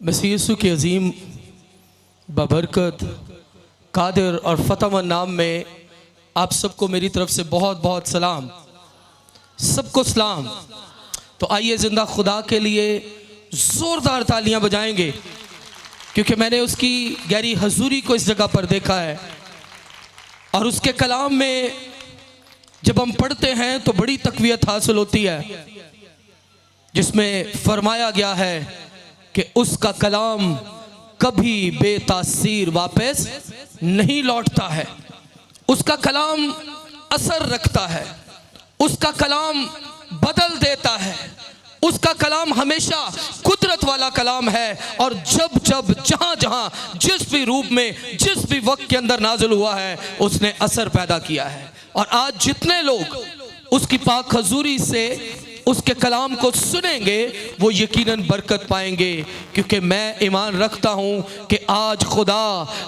मसीह यीशु के अजीम बबरकत कादिर और फ़तहमंद नाम में आप सबको मेरी तरफ से बहुत बहुत सलाम। सबको सलाम। तो आइए ज़िंदा खुदा के लिए ज़ोरदार तालियां बजाएंगे, क्योंकि मैंने उसकी गहरी हजूरी को इस जगह पर देखा है। और उसके कलाम में जब हम पढ़ते हैं तो बड़ी तक़वियत हासिल होती है, जिसमें फरमाया गया है कि उसका कलाम कभी बेतासीर वापस नहीं लौटता है। उसका कलाम असर रखता है, उसका कलाम बदल देता है, उसका कलाम हमेशा कुदरत वाला कलाम है। और जब जब जहाँ जहाँ जिस भी रूप में जिस भी वक्त के अंदर नाजिल हुआ है उसने असर पैदा किया है। और आज जितने लोग उसकी पाक हजूरी से उसके कलाम को सुनेंगे वो यकीनन बरकत पाएंगे, क्योंकि मैं ईमान रखता हूँ कि आज खुदा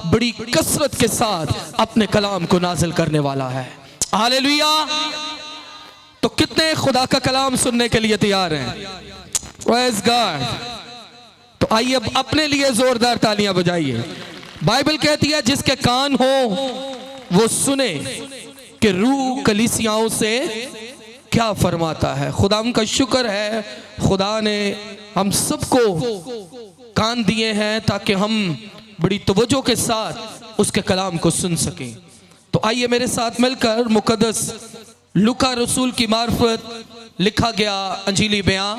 बड़ी कसरत के साथ अपने कलाम को नाजिल करने वाला है। हालेलुया। तो कितने खुदा का कलाम सुनने के लिए तैयार हैं? Praise God. तो आइए अब अपने लिए जोरदार तालियां बजाइए। बाइबल कहती है जिसके कान हो वो सुने कि रूह कलीसियाओं से क्या फरमाता है। खुदा का शुक्र है, खुदा ने हम सबको कान दिए हैं ताकि हम बड़ी तवज्जो के साथ उसके कलाम को सुन सकें। तो आइए मेरे साथ मिलकर मुकद्दस लूका रसूल की मार्फत लिखा गया अंजीली बयां,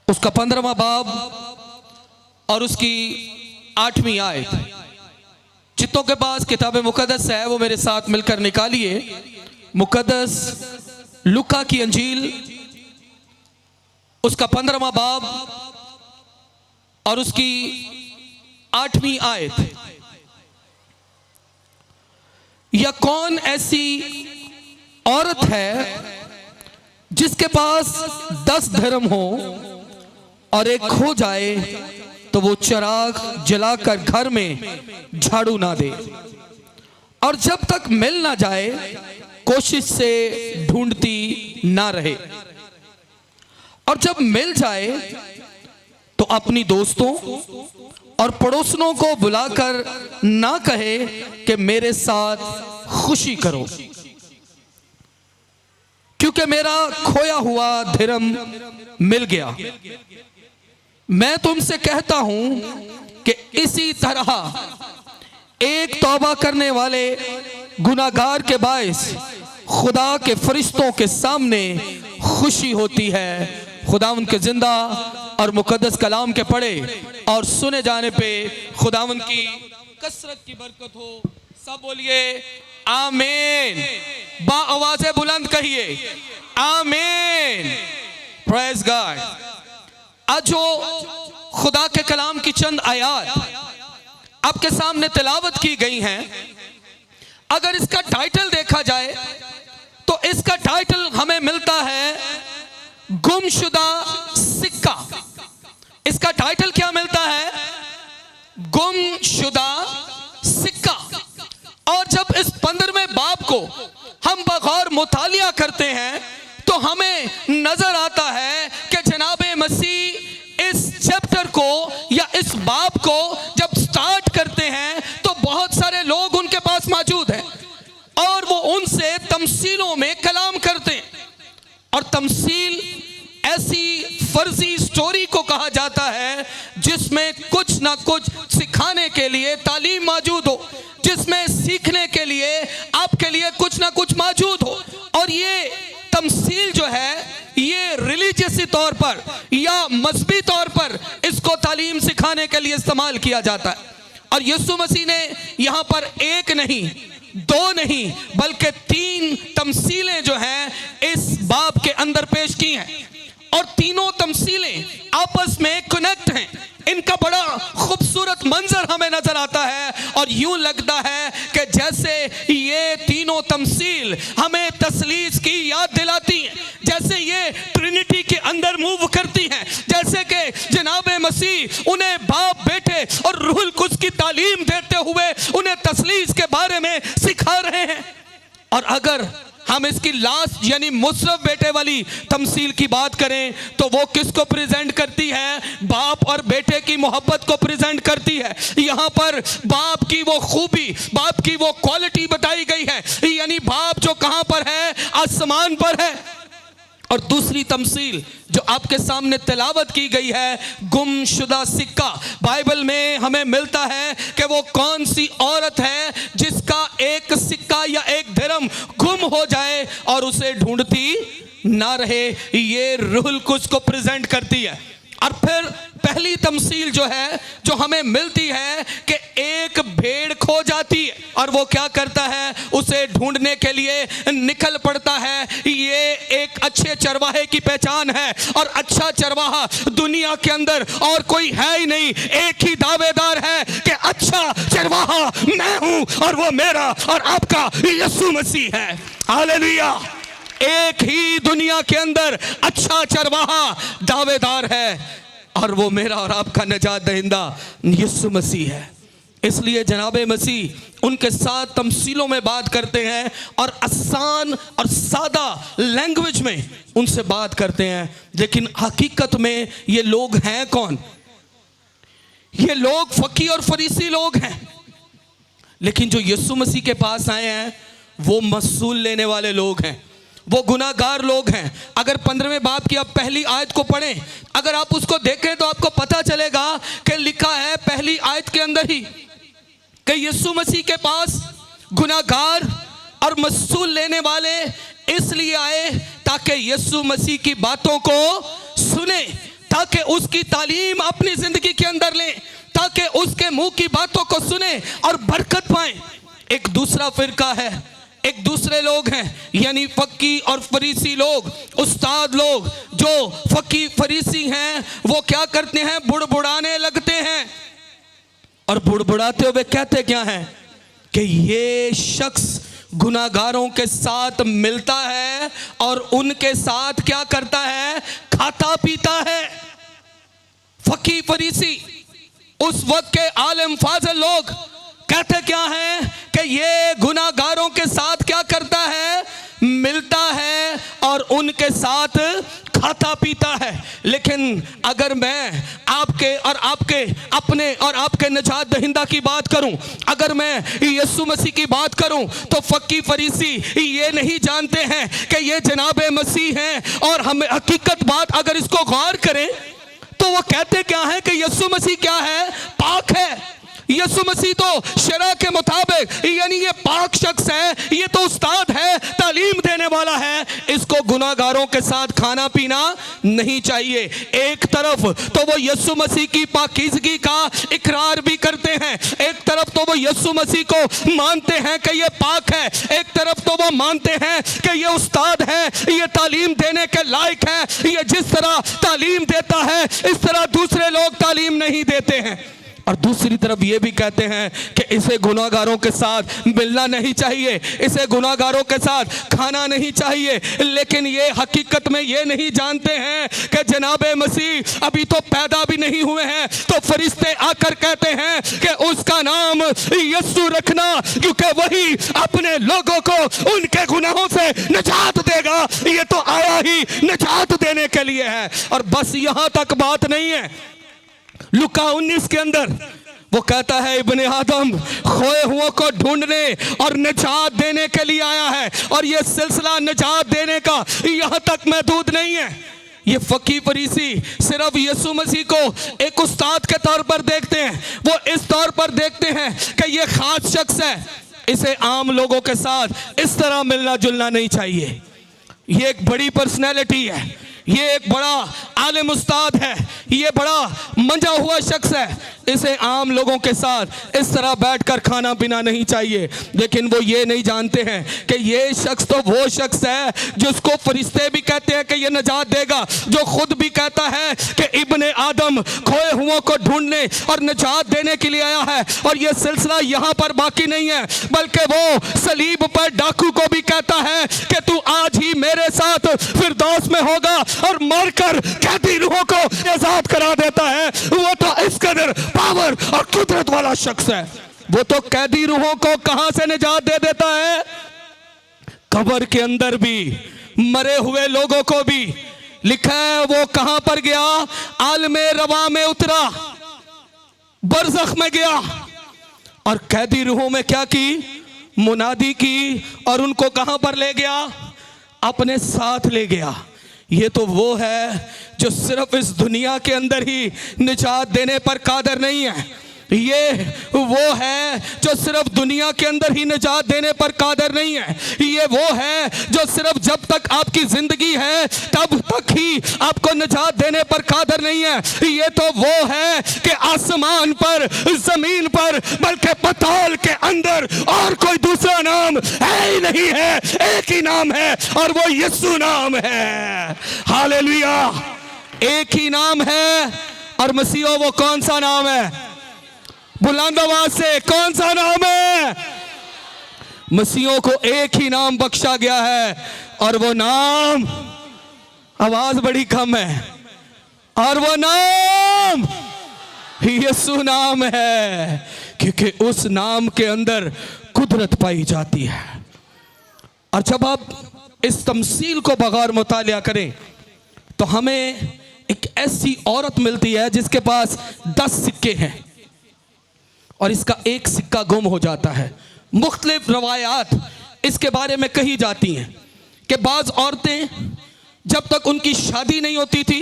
उसका 15वां बाब और उसकी 8वीं आयत। जितनों के पास किताब मुकद्दस है वो मेरे साथ मिलकर निकालिए। मुकद्दस लूका की अंजील, उसका 15वां बाब और उसकी 8वीं आयत। यह कौन ऐसी औरत है जिसके पास 10 धर्म हो और एक खो जाए तो वो चिराग जलाकर घर में झाड़ू ना दे, और जब तक मिल ना जाए कोशिश से ढूंढती ना रहे, और जब मिल जाए तो अपनी दोस्तों और पड़ोसनों को बुलाकर ना कहे कि मेरे साथ खुशी करो, क्योंकि मेरा खोया हुआ धर्म मिल गया। मैं तुमसे कहता हूं कि इसी तरह एक तौबा करने वाले गुनाहगार के बायस खुदा के फरिश्तों के सामने खुशी होती है। खुदा उनके जिंदा और मुकद्दस कलाम के पढ़े और सुने जाने पे खुदावन की कसरत की बरकत हो। सब बोलिए आमीन। बा आवाज़ें बुलंद कहिए आमीन। Praise God. आज जो खुदा के कलाम की चंद आयत आपके सामने तिलावत की गई हैं, अगर इसका टाइटल देखा जाए तो इसका टाइटल हमें मिलता है गुमशुदा सिक्का। इसका टाइटल क्या मिलता है? गुमशुदा सिक्का। और जब इस 15वें बाब को हम बगौर मुतालिया करते हैं तो हमें नजर आता है कि जनाबे मसीह इस चैप्टर को या इस बाब को जब स्टार्ट करते हैं तो बहुत सारे लोग उनके पास मौजूद हैं और वो उनसे तमसीलों में कलाम करते हैं। और तमसील ऐसी फर्जी स्टोरी को कहा जाता है जिसमें कुछ ना कुछ सिखाने के लिए तालीम मौजूद हो, जिसमें सीखने के लिए आपके लिए कुछ ना कुछ मौजूद हो। और ये तमसील जो है ये रिलीजियसी तौर पर या मजहबी तौर पर इसको तालीम सिखाने के लिए इस्तेमाल किया जाता है। और यीशु मसीह ने यहाँ पर एक नहीं, 2 नहीं, बल्कि 3 तमसीलें जो हैं इस बाब के अंदर पेश की हैं, और तीनों तमसीलें आपस में कनेक्ट हैं। इनका बड़ा खूबसूरत मंजर हमें नजर आता है और यूं लगता है कि जैसे ये तीनों तमसील हमें तसलीस की याद दिलाती हैं, जैसे ये ट्रिनिटी के अंदर मूव करती हैं, जैसे कि जनाबे मसीह उन्हें बाप, बेटे और रूहुल कुद्स की तालीम देते हुए उन्हें तसलीस के बारे में सिखा रहे हैं। और अगर हम इसकी लास्ट यानी मुशर्रफ बेटे वाली तमसील की बात करें तो वो किसको प्रेजेंट करती है? बाप और बेटे की मोहब्बत को प्रेजेंट करती है। यहाँ पर बाप की वो खूबी, बाप की वो क्वालिटी बताई गई है, यानी बाप जो कहाँ पर है? आसमान पर है। और दूसरी तमसील जो आपके सामने तिलावत की गई है, गुमशुदा सिक्का। बाइबल में हमें मिलता है कि वो कौन सी औरत है जिसका एक सिक्का या एक दिरहम गुम हो जाए और उसे ढूंढती ना रहे। ये रूहुल कुद्स को प्रेजेंट करती है। और फिर पहली तमसील जो है, जो हमें मिलती है कि एक भेड़ खो जाती है और वो क्या करता है? उसे ढूंढने के लिए निकल पड़ता है। ये एक अच्छे चरवाहे की पहचान है, और अच्छा चरवाहा दुनिया के अंदर और कोई है ही नहीं। एक ही दावेदार है कि अच्छा चरवाहा मैं हूं, और वो मेरा और आपका यीशु मसीह है। हालेलुया। एक ही दुनिया के अंदर अच्छा चरवाहा दावेदार है, और वो मेरा और आपका निजात दहिंदा यीशु मसीह है। इसलिए जनाब मसीह उनके साथ तमसीलों में बात करते हैं और आसान और सादा लैंग्वेज में उनसे बात करते हैं। लेकिन हकीकत में ये लोग हैं कौन? ये लोग फकी और फरीसी लोग हैं। लेकिन जो यीशु मसीह के पास आए हैं वो मसूल लेने वाले लोग हैं, वो गुनाहगार लोग हैं। अगर 15वें बाब की आप पहली आयत को पढ़ें, अगर आप उसको देखें तो आपको पता चलेगा कि लिखा है पहली आयत के अंदर ही कि यीशु मसीह के पास गुनाहगार और मसूल लेने वाले इसलिए आए ताकि यीशु मसीह की बातों को सुने, ताकि उसकी तालीम अपनी जिंदगी के अंदर लें, ताकि उसके मुंह की बातों को सुने और बरकत पाएं। एक दूसरा फिरका है, एक दूसरे लोग हैं, यानी फकी और फरीसी लोग, उस्ताद लोग। जो फकी फरीसी हैं वो क्या करते हैं? बुड़बुड़ाने लगते हैं, और बुड़बुड़ाते हुए कहते क्या हैं? कि ये शख्स गुनाहगारों के साथ मिलता है और उनके साथ क्या करता है? खाता पीता है। फकी फरीसी, उस वक्त के आलिम फाजिल लोग कहते क्या हैं? कि ये गुनाहगारों के साथ क्या करता है? मिलता है और उनके साथ खाता पीता है। लेकिन अगर मैं आपके और आपके अपने और आपके निजात दहिंदा की बात करूं, अगर मैं यीशु मसीह की बात करूं, तो फकी फरीसी ये नहीं जानते हैं कि ये जनाब मसीह हैं। और हम हकीकत बात अगर इसको गौर करें तो वो कहते क्या है? कि यीशु मसीह क्या है? पाक है। यीशु मसीह तो शरा के मुताबिक यानी ये पाक शख्स है, ये तो उस्ताद है, तालीम देने वाला है। इसको गुनाहगारों के साथ खाना पीना नहीं चाहिए। एक तरफ तो वो यीशु मसीह की पाकीज़गी का इकरार भी करते हैं, एक तरफ तो वो यीशु मसीह को मानते हैं कि ये पाक है, एक तरफ तो वो मानते हैं कि ये उस्ताद है, ये तालीम देने के लायक है, ये जिस तरह तालीम देता है इस तरह दूसरे लोग तालीम नहीं देते हैं। और दूसरी तरफ ये भी कहते हैं कि इसे गुनाहगारों के साथ मिलना नहीं चाहिए, इसे गुनाहगारों के साथ खाना नहीं चाहिए। लेकिन ये हकीकत में ये नहीं जानते हैं कि जनाब मसीह अभी तो पैदा भी नहीं हुए हैं, तो फरिश्ते आकर कहते हैं कि उसका नाम यीशु रखना, क्योंकि वही अपने लोगों को उनके गुनाहों से निजात देगा। ये तो आया ही निजात देने के लिए है। और बस यहाँ तक बात नहीं है, लुका 19 के अंदर वो कहता है इब्ने आदम खोए हुओं को ढूंढने और निजात देने के लिए आया है। और ये सिलसिला निजात देने का यहाँ तक महदूद नहीं है। ये फकी फरीसी सिर्फ यीशु मसीह को एक उस्ताद के तौर पर देखते हैं, वो इस तौर पर देखते हैं कि ये खास शख्स है, इसे आम लोगों के साथ इस तरह मिलना जुलना नहीं चाहिए। ये एक बड़ी पर्सनैलिटी है, ये एक बड़ा आलिम उस्ताद है, ये बड़ा मंजा हुआ शख्स है, इसे आम लोगों के साथ इस तरह बैठकर खाना पीना नहीं चाहिए। लेकिन वो ये नहीं जानते हैं कि ये शख्स तो वो शख्स है जिसको फरिश्ते भी कहते हैं कि ये निजात देगा, जो खुद भी कहता है कि इब्ने आदम खोए हुओं को ढूंढने और निजात देने के लिए आया है। और ये सिलसिला यहाँ पर बाकी नहीं है, बल्कि वो सलीब पर डाकू को भी कहता है कि तू आज ही मेरे साथ फिरदौस में होगा, और मारकर कैदी रूहों को आजाद करा देता है। वो तो इस कदर पावर और कुदरत वाला शख्स है, वो तो कैदी रूहों को कहां से निजात दे देता है? कब्र के अंदर भी मरे हुए लोगों को भी लिखा है वो कहां पर गया, आलमे रवा में उतरा, बरज़ख में गया और कैदी रूहों में क्या की, मुनादी की और उनको कहां पर ले गया, अपने साथ ले गया। ये तो वो है जो सिर्फ इस दुनिया के अंदर ही निजात देने पर कादर नहीं है, ये वो है जो सिर्फ दुनिया के अंदर ही निजात देने पर कादर नहीं है, ये वो है जो सिर्फ जब तक आपकी जिंदगी है तब तक ही आपको निजात देने पर कादर नहीं है, ये तो वो है कि आसमान पर, जमीन पर, बल्कि पाताल के अंदर और कोई दूसरा नाम है ही नहीं है, एक ही नाम है और वो यीशु नाम है। हालेलुया, एक ही नाम है और मसीहो वो कौन सा नाम है, बुलंद आवाज से कौन सा नाम है। मसीहों को एक ही नाम बख्शा गया है और वो नाम, आवाज बड़ी कम है, और वो नाम यीशु नाम है, क्योंकि उस नाम के अंदर कुदरत पाई जाती है। और जब आप इस तमसील को बगैर मुतालिया करें तो हमें एक ऐसी औरत मिलती है जिसके पास 10 सिक्के हैं और इसका एक सिक्का गुम हो जाता है। मुख्तलिफ रवायात इसके बारे में कही जाती हैं कि बाज़ औरतें जब तक उनकी शादी नहीं होती थी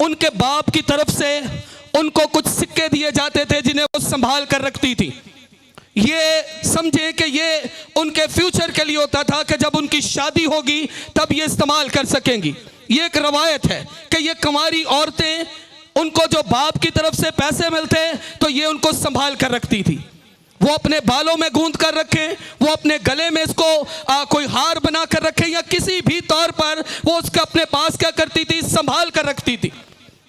उनके बाप की तरफ से उनको कुछ सिक्के दिए जाते थे जिन्हें वो संभाल कर रखती थी। ये समझें कि ये उनके फ्यूचर के लिए होता था कि जब उनकी शादी होगी तब ये इस्तेमाल कर सकेंगी। ये एक रवायत है कि ये कुंवारी औरतें, उनको जो बाप की तरफ से पैसे मिलते तो ये उनको संभाल कर रखती थी। वो अपने बालों में गूंद कर रखें, वो अपने गले में इसको कोई हार बना कर रखें या किसी भी तौर पर वो उसके अपने पास क्या करती थी, संभाल कर रखती थी।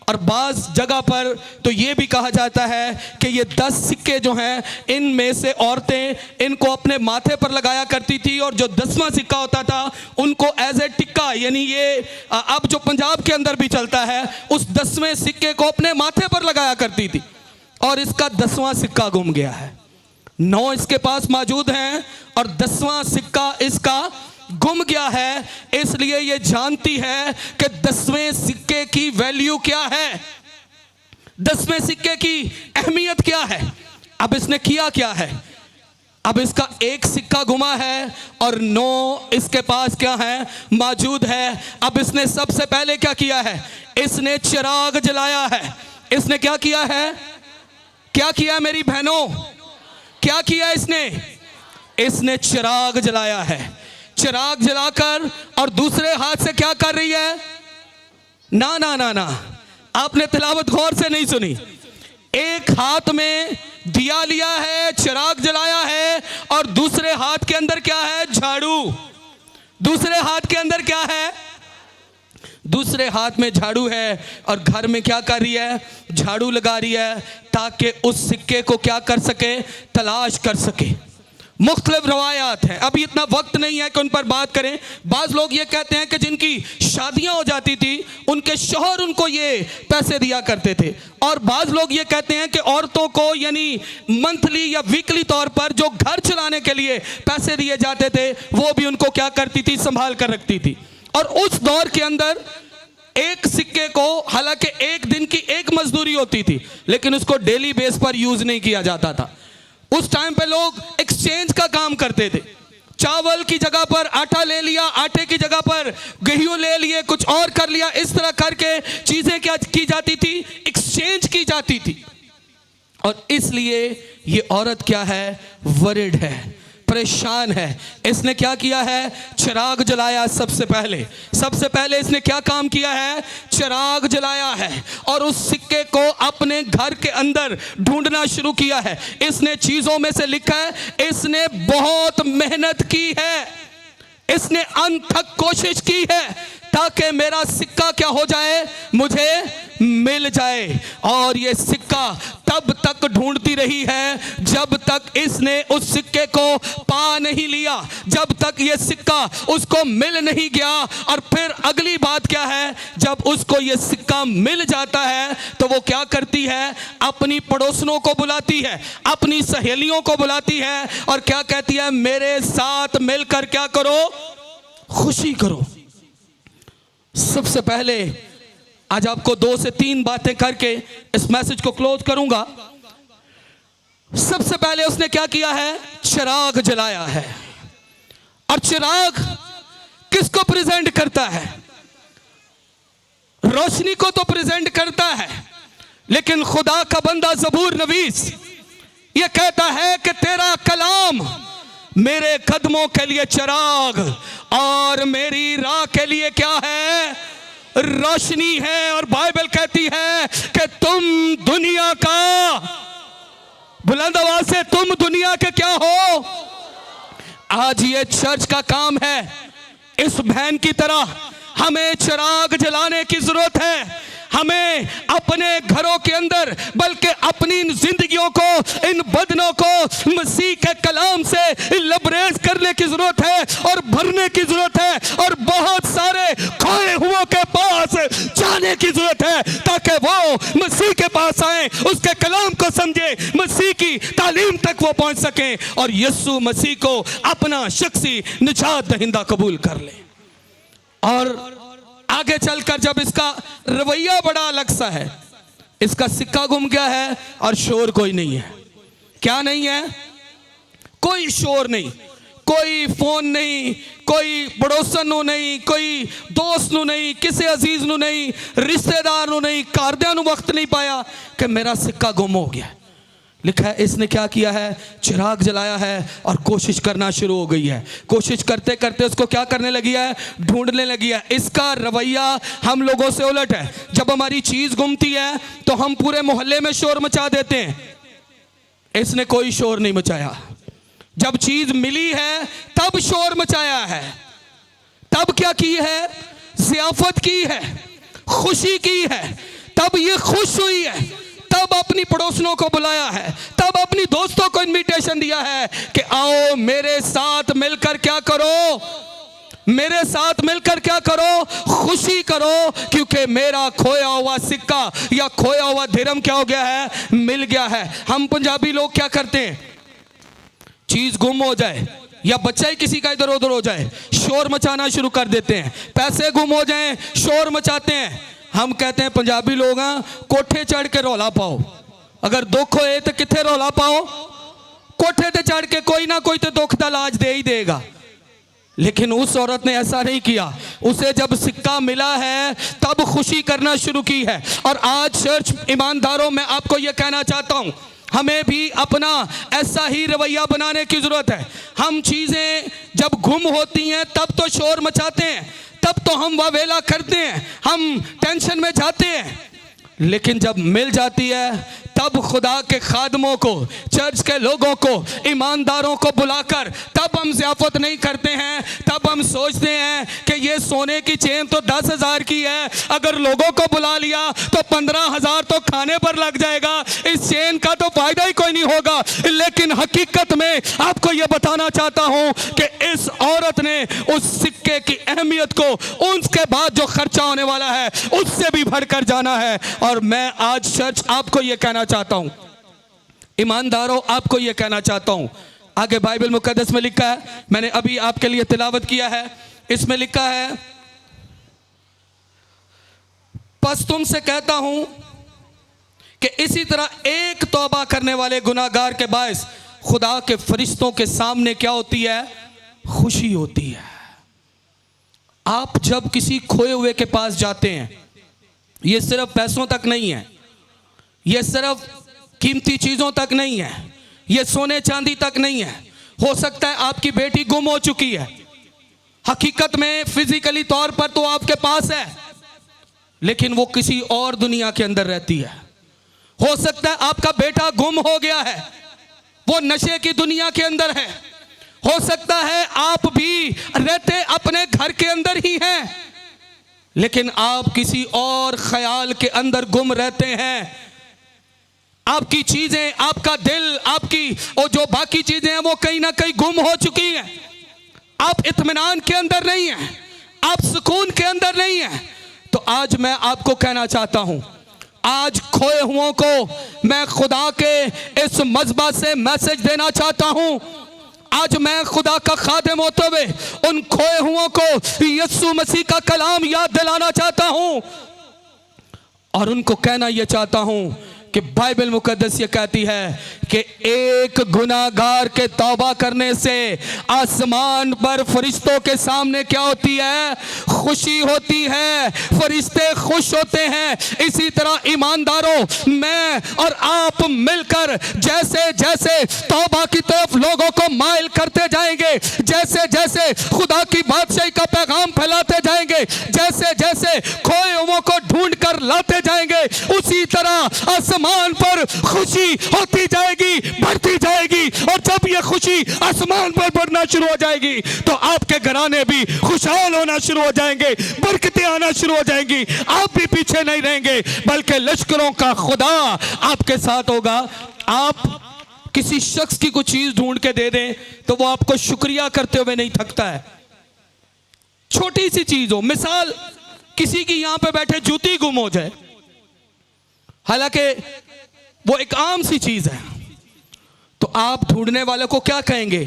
और बाज़ जगह पर तो ये भी कहा जाता है कि ये 10 सिक्के जो हैं इनमें से औरतें इनको अपने माथे पर लगाया करती थी और जो 10वां सिक्का होता था उनको एज ए टिक्का, यानी ये अब जो पंजाब के अंदर भी चलता है, उस 10वें सिक्के को अपने माथे पर लगाया करती थी। और इसका 10वां सिक्का गुम गया है। 9 इसके पास मौजूद हैं और 10वां सिक्का इसका गुम गया है। इसलिए ये जानती है कि 10वें सिक्के की वैल्यू क्या है, 10वें सिक्के की अहमियत क्या है। अब इसने किया क्या है, अब इसका एक सिक्का गुमा है और 9 इसके पास क्या है, मौजूद है। अब इसने सबसे पहले क्या किया है, इसने चिराग जलाया है। इसने क्या किया है, क्या किया मेरी बहनों, क्या किया इसने चिराग जलाया है। चिराग जलाकर और दूसरे हाथ से क्या कर रही है, ना ना ना ना, आपने तिलावत गौर से नहीं सुनी। एक हाथ में दिया लिया है, चिराग जलाया है और दूसरे हाथ के अंदर क्या है, झाड़ू। दूसरे हाथ के अंदर क्या है, दूसरे हाथ में झाड़ू है और घर में क्या कर रही है, झाड़ू लगा रही है ताकि उस सिक्के को क्या कर सके, तलाश कर सके। मुख्तलिफ रवायात हैं, अभी इतना वक्त नहीं है कि उन पर बात करें। बाज़ लोग ये कहते हैं कि जिनकी शादियां हो जाती थी उनके शौहर उनको ये पैसे दिया करते थे, और बाज़ लोग ये कहते हैं कि औरतों को यानी मंथली या वीकली तौर पर जो घर चलाने के लिए पैसे दिए जाते थे वो भी उनको क्या करती थी, संभाल कर रखती थी। और उस दौर के अंदर एक सिक्के को, हालांकि एक दिन की एक मजदूरी होती थी, लेकिन उसको डेली बेस पर यूज नहीं किया जाता था। उस टाइम पे लोग एक्सचेंज का काम करते थे। चावल की जगह पर आटा ले लिया, आटे की जगह पर गेहूं ले लिए, कुछ और कर लिया, इस तरह करके चीजें क्या की जाती थी, एक्सचेंज की जाती थी। और इसलिए ये औरत क्या है, वरिड है, परेशान है। इसने क्या किया है, चिराग जलाया। सबसे पहले इसने क्या काम किया है, चिराग जलाया है और उस सिक्के को अपने घर के अंदर ढूंढना शुरू किया है। इसने चीजों में से लिखा है, इसने बहुत मेहनत की है, इसने अनथक कोशिश की है ताकि मेरा सिक्का क्या हो जाए, मुझे मिल जाए। और ये सिक्का तब तक ढूंढती रही है जब तक इसने उस सिक्के को पा नहीं लिया, जब तक ये सिक्का उसको मिल नहीं गया। और फिर अगली बात क्या है, जब उसको ये सिक्का मिल जाता है तो वो क्या करती है, अपनी पड़ोसनों को बुलाती है, अपनी सहेलियों को बुलाती है और क्या कहती है, मेरे साथ मिलकर क्या करो, खुशी करो। सबसे पहले आज आपको 2 से 3 बातें करके इस मैसेज को क्लोज करूंगा। सबसे पहले उसने क्या किया है? चिराग जलाया है। और चिराग किसको प्रेजेंट करता है? रोशनी को तो प्रेजेंट करता है, लेकिन खुदा का बंदा ज़बूर नवीस ये कहता है कि तेरा कलाम मेरे कदमों के लिए चिराग और मेरी राह के लिए क्या है? रोशनी है। और बाइबल कहती है कि तुम दुनिया का, बुलंद आवाज से, तुम दुनिया के क्या हो? आज ये चर्च का काम है, इस बहन की तरह हमें चिराग जलाने की जरूरत है। हमें अपने घरों के अंदर, बल्कि अपनी जिंदगियों को, इन बदनों को मसीह के कलाम से लबरेज करने की जरूरत है और भरने की जरूरत है। और बहुत सारे खोए हुओं के पास जाने की जरूरत है ताकि वो मसीह के पास आए, उसके कलाम को समझे, मसीह की तालीम तक वो पहुंच सके और यीशु मसीह को अपना शख्सी निजात दहिंदा कबूल कर ले। और आगे चलकर जब इसका रवैया बड़ा अलग सा है, इसका सिक्का गुम गया है और शोर कोई नहीं है। क्या नहीं है? कोई शोर नहीं, कोई फोन नहीं, कोई पड़ोसन नु नहीं, कोई दोस्त नु नहीं, किसी अजीज नु नहीं, रिश्तेदार नु नहीं, कारदियां नु वक्त नहीं पाया कि मेरा सिक्का गुम हो गया। लिखा है इसने क्या किया है? चिराग जलाया है और कोशिश करना शुरू हो गई है। कोशिश करते करते उसको क्या करने लगी है? ढूंढने लगी है। इसका रवैया हम लोगों से उलट है। जब हमारी चीज गुमती है तो हम पूरे मोहल्ले में शोर मचा देते हैं। इसने कोई शोर नहीं मचाया। जब चीज मिली है तब शोर मचाया है। तब क्या की है? ज़ियाफत की है, खुशी की है। तब ये खुश हुई है, तब अपनी पड़ोसनों को बुलाया है, तब अपनी दोस्तों को इनविटेशन दिया है कि आओ मेरे साथ मिलकर क्या करो? मेरे साथ मिलकर क्या करो? खुशी करो, क्योंकि मेरा खोया हुआ सिक्का या खोया हुआ दिरहम क्या हो गया है? मिल गया है। हम पंजाबी लोग क्या करते हैं? चीज गुम हो जाए या बच्चा ही किसी का इधर उधर हो जाए, शोर मचाना शुरू कर देते हैं। पैसे गुम हो जाएं, शोर मचाते हैं। हम कहते हैं पंजाबी लोग, कोठे चढ़ के रौला पाओ। अगर दुख होए तो किथे रौला पाओ? कोठे ते चढ़ के कोई ना कोई तो दुख का इलाज दे ही देगा। लेकिन उस औरत ने ऐसा नहीं किया। उसे जब सिक्का मिला है तब खुशी करना शुरू की है। और आज चर्च ईमानदारों, मैं आपको यह कहना चाहता हूं, हमें भी अपना ऐसा ही रवैया बनाने की जरूरत है। हम चीजें जब गुम होती हैं तब तो शोर मचाते हैं, तब तो हम वावेला करते हैं, हम टेंशन में जाते हैं। लेकिन जब मिल जाती है तब खुदा के खादमों को, चर्च के लोगों को, ईमानदारों को बुलाकर तब हम ज़ियाफत नहीं करते हैं। तब हम सोचते हैं कि ये सोने की चेन तो 10,000 की है, अगर लोगों को बुला लिया तो 15,000 तो खाने पर लग जाएगा, इस चेन का तो फायदा ही कोई नहीं होगा। लेकिन हकीकत में आपको ये बताना चाहता हूं कि इस औरत ने उस सिक्के की अहमियत को, उसके बाद जो खर्चा होने वाला है उससे भी बढ़कर जाना है। और मैं आज चर्च आपको ये कहना चाहता हूं, ईमानदारों आपको यह कहना चाहता हूं। आगे बाइबल मुकद्दस में लिखा है, मैंने अभी आपके लिए तिलावत किया है, इसमें लिखा है, बस तुमसे कहता हूं कि इसी तरह एक तौबा करने वाले गुनाहगार के बायस खुदा के फरिश्तों के सामने क्या होती है? खुशी होती है। आप जब किसी खोए हुए के पास जाते हैं, यह सिर्फ पैसों तक नहीं है, यह सिर्फ कीमती चीज़ों तक नहीं है, यह सोने चांदी तक नहीं है। हो सकता है आपकी बेटी गुम हो चुकी है, हकीकत में फिजिकली तौर पर तो आपके पास है, लेकिन वो किसी और दुनिया के अंदर रहती है। हो सकता है आपका बेटा गुम हो गया है, वो नशे की दुनिया के अंदर है। हो सकता है आप भी रहते अपने घर के अंदर ही हैं, लेकिन आप किसी और ख्याल के अंदर गुम रहते हैं। आपकी चीजें, आपका दिल, आपकी और जो बाकी चीजें हैं वो कहीं ना कहीं गुम हो चुकी हैं। आप इत्मीनान के अंदर नहीं हैं, आप सुकून के अंदर नहीं हैं। तो आज मैं आपको कहना चाहता हूं, आज खोए हुओं को मैं खुदा के इस मज़बा से मैसेज देना चाहता हूं। आज मैं खुदा का खादिम होते हुए उन खोए हुओं को यीशु मसीह का कलाम याद दिलाना चाहता हूं और उनको कहना यह चाहता हूं कि बाइबल मुकद्दस ये कहती है कि एक गुनाहगार के तौबा करने से आसमान पर फरिश्तों के सामने क्या होती है? खुशी होती है, फरिश्ते खुश होते हैं। इसी तरह ईमानदारों, मैं और आप मिलकर जैसे जैसे तौबा की तरफ लोगों को माइल करते जाएंगे, जैसे जैसे खुदा की बादशाही का पैगाम फैलाते जाएंगे, जैसे जैसे खोए हुओं को ढूंढ कर लाते जाएंगे, उसी तरह आसमान पर खुशी होती जाएगी, बढ़ती जाएगी। और जब यह खुशी आसमान पर बढ़ना शुरू हो जाएगी तो आपके घराने भी खुशहाल होना शुरू हो जाएंगे, बरकतें आना शुरू हो जाएंगी। आप भी पीछे नहीं रहेंगे, बल्कि लश्करों का खुदा आपके साथ होगा। आप किसी शख्स की कुछ चीज ढूंढ के दे दें तो वो आपको शुक्रिया करते हुए नहीं थकता है। छोटी सी चीज हो, मिसाल किसी की यहां पे बैठे जूती गुम हो जाए, हालांकि वो एक आम सी चीज है, तो आप ढूंढने वाले को क्या कहेंगे?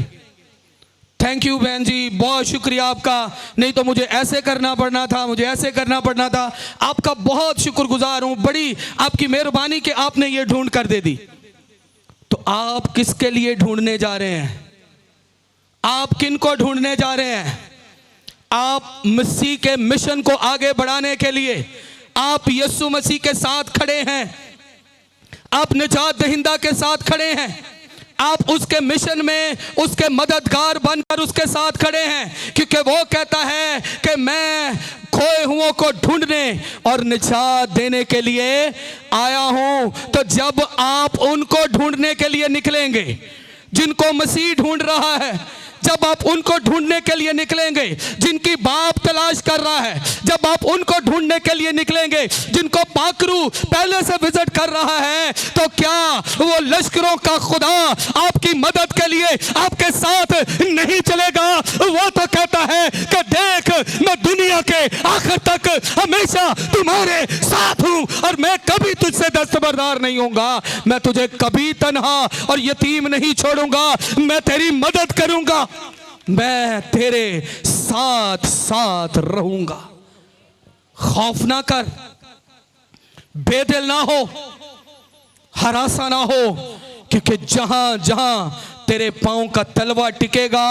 थैंक यू बहन जी, बहुत शुक्रिया आपका, नहीं तो मुझे ऐसे करना पड़ना था, मुझे ऐसे करना पड़ना था, आपका बहुत शुक्रगुजार हूं, बड़ी आपकी मेहरबानी कि आपने ये ढूंढ कर दे दी। तो आप किसके लिए ढूंढने जा रहे हैं? आप किन को ढूंढने जा रहे हैं? आप मसीह के मिशन को आगे बढ़ाने के लिए आप यीशु मसीह के साथ खड़े हैं, आप निजात दहिंदा के साथ खड़े हैं, आप उसके मिशन में उसके मददगार बनकर उसके साथ खड़े हैं, क्योंकि वो कहता है कि मैं खोए हुओं को ढूंढने और निजात देने के लिए आया हूं। तो जब आप उनको ढूंढने के लिए निकलेंगे जिनको मसीह ढूंढ रहा है, जब आप उनको ढूंढने के लिए निकलेंगे जिनकी बाप तलाश कर रहा है, जब आप उनको ढूंढने के लिए निकलेंगे जिनको पाकरू पहले से विजिट कर रहा है, तो क्या वो लश्करों का खुदा आपकी मदद के लिए आपके साथ नहीं चलेगा? वो तो कहता है कि देख, मैं दुनिया के आखिर तक हमेशा तुम्हारे साथ हूं और मैं कभी तुझसे दस्तबरदार नहीं होऊंगा, मैं तुझे कभी तन्हा और यतीम नहीं छोड़ूंगा, मैं तेरी मदद करूंगा, मैं तेरे साथ साथ रहूंगा। खौफ ना कर, बेदिल ना हो, हरासा ना हो, क्योंकि जहां जहां तेरे पांव का तलवा टिकेगा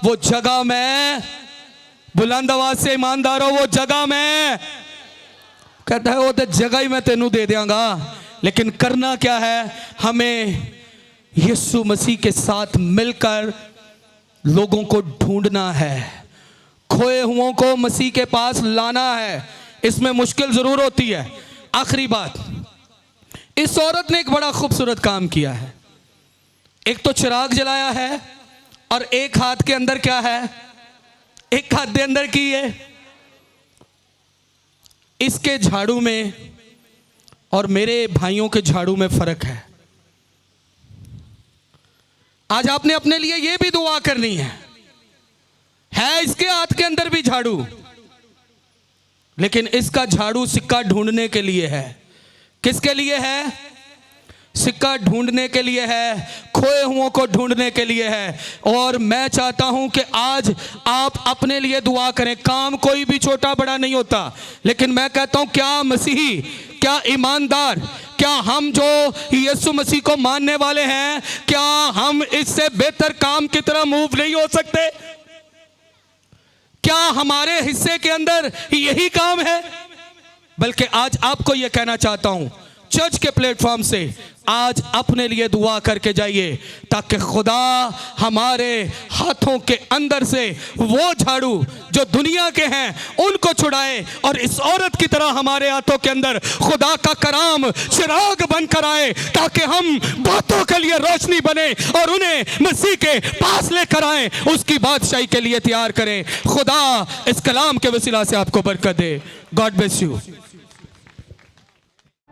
वो जगह मैं, बुलंद आवाज से ईमानदारों, वो जगह मैं, कहता है वो तो जगह ही मैं तेनू दे देंगा, लेकिन करना क्या है? हमें यीशु मसीह के साथ मिलकर लोगों को ढूंढना है, खोए हुओं को मसीह के पास लाना है। इसमें मुश्किल जरूर होती है। आखिरी बात, इस औरत ने एक बड़ा खूबसूरत काम किया है। एक तो चिराग जलाया है और एक हाथ के अंदर क्या है? एक हाथ के अंदर की है। इसके झाड़ू में और मेरे भाइयों के झाड़ू में फर्क है। आज आपने अपने लिए यह भी दुआ करनी है इसके हाथ के अंदर भी झाड़ू, लेकिन इसका झाड़ू सिक्का ढूंढने के लिए है। किसके लिए है? सिक्का ढूंढने के लिए है, खोए हुओं को ढूंढने के लिए है। और मैं चाहता हूं कि आज आप अपने लिए दुआ करें। काम कोई भी छोटा बड़ा नहीं होता, लेकिन मैं कहता हूं क्या मसीही, क्या ईमानदार, क्या हम जो यीशु मसीह को मानने वाले हैं, क्या हम इससे बेहतर काम की तरह मूव नहीं हो सकते? क्या हमारे हिस्से के अंदर यही काम है? बल्कि आज आपको यह कहना चाहता हूं, चर्च के प्लेटफॉर्म से आज अपने लिए दुआ करके जाइए, ताकि खुदा हमारे हाथों के अंदर से वो झाड़ू जो दुनिया के हैं उनको छुड़ाए, और इस औरत की तरह हमारे हाथों के अंदर खुदा का कलाम चिराग बनकर आए, ताकि हम बातों के लिए रोशनी बने और उन्हें मसीह के पास लेकर आए, उसकी बादशाही के लिए तैयार करें। खुदा इस कलाम के वसीला से आपको बरकत दे। God bless you.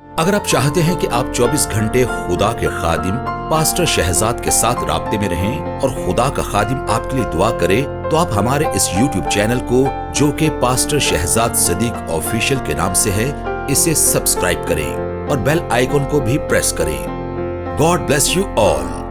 अगर आप चाहते हैं कि आप 24 घंटे खुदा के खादिम पास्टर शहजाद के साथ राब्ते में रहें और खुदा का खादिम आपके लिए दुआ करे, तो आप हमारे इस YouTube चैनल को, जो कि पास्टर शहजाद सदीक ऑफिशियल के नाम से है, इसे सब्सक्राइब करें और बेल आइकन को भी प्रेस करें। God bless you all.